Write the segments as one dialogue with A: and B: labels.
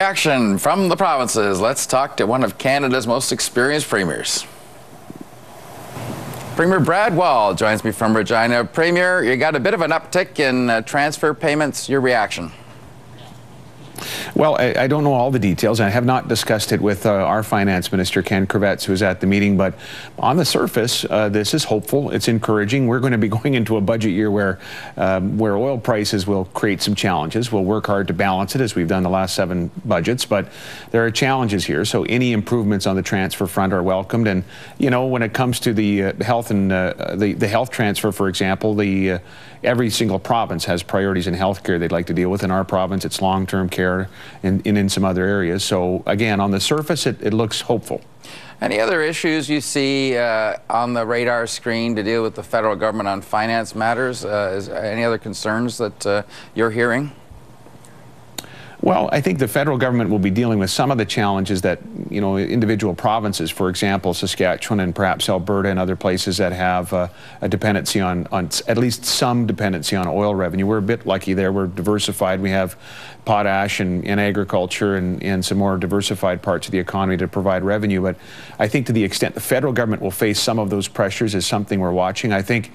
A: Action from the provinces. Let's talk to one of Canada's most experienced premiers. Premier Brad Wall joins me from Regina. Premier, you got a bit of an uptick in transfer payments. Your reaction?
B: Well, I don't know all the details. I have not discussed it with our finance minister, Ken Kravets, who was at the meeting. But on the surface, this is hopeful. It's encouraging. We're going to be going into a budget year where oil prices will create some challenges. We'll work hard to balance it, as we've done the last 7 budgets. But there are challenges here. So any improvements on the transfer front are welcomed. And, you know, when it comes to the health and the health transfer, for example, every single province has priorities in healthcare they'd like to deal with. In our province, it's long-term care and in some other areas. So again, on the surface, it looks hopeful.
A: Any other issues you see on the radar screen to deal with the federal government on finance matters? Any other concerns that you're hearing?
B: Well, I think the federal government will be dealing with some of the challenges that, you know, individual provinces, for example, Saskatchewan and perhaps Alberta and other places that have a dependency on at least some dependency on oil revenue. We're a bit lucky there. We're diversified. We have potash and agriculture and some more diversified parts of the economy to provide revenue. But I think to the extent the federal government will face some of those pressures is something we're watching. I think,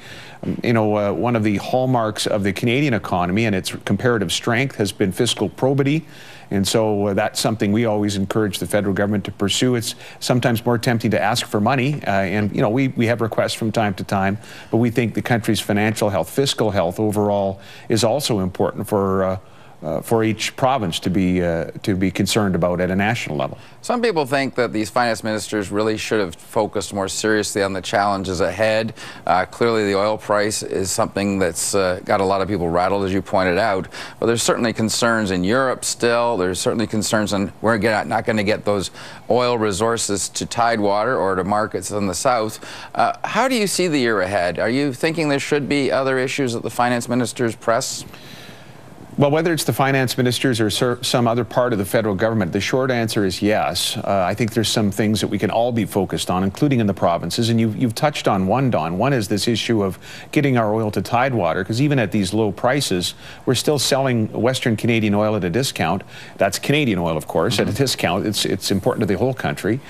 B: you know, one of the hallmarks of the Canadian economy and its comparative strength has been fiscal probity. And so that's something we always encourage the federal government to pursue. It's sometimes more tempting to ask for money. And, you know, we have requests from time to time, but we think the country's financial health, fiscal health overall is also important for each province to be concerned about at a national level.
A: Some people think that these finance ministers really should have focused more seriously on the challenges ahead. Clearly, the oil price is something that's got a lot of people rattled, as you pointed out. But there's certainly concerns in Europe still. There's certainly concerns on we're not going to get those oil resources to Tidewater or to markets in the south. How do you see the year ahead? Are you thinking there should be other issues that the finance ministers press?
B: Well, whether it's the finance ministers or some other part of the federal government, the short answer is yes. I think there's some things that we can all be focused on, including in the provinces. And you've touched on one, Don. One is this issue of getting our oil to Tidewater, because even at these low prices, we're still selling Western Canadian oil at a discount. That's Canadian oil, of course, at a discount. It's important to the whole country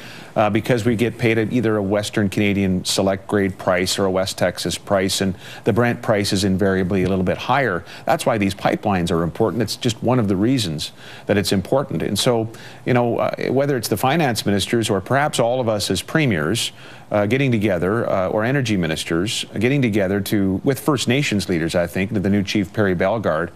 B: because we get paid at either a Western Canadian select grade price or a West Texas price, and the Brent price is invariably a little bit higher. That's why these pipelines are important. It's just one of the reasons that it's important. And so, you know, whether it's the finance ministers or perhaps all of us as premiers getting together, or energy ministers getting together with First Nations leaders, I think, the new chief, Perry Bellegarde,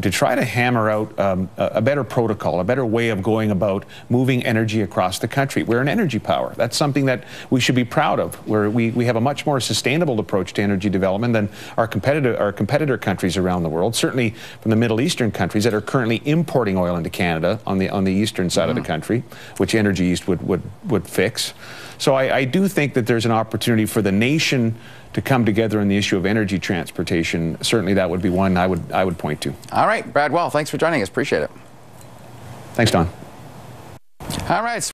B: to try to hammer out a better protocol, a better way of going about moving energy across the country. We're an energy power. That's something that we should be proud of, where we have a much more sustainable approach to energy development than our competitor countries around the world, certainly from the Middle Eastern countries that are currently importing oil into Canada on the eastern side of the country, which Energy East would fix. So I do think that there's an opportunity for the nation to come together on the issue of energy transportation. Certainly that would be one I would point to.
A: All right, Brad Wall, thanks for joining us. Appreciate it.
B: Thanks, Don.
A: All right.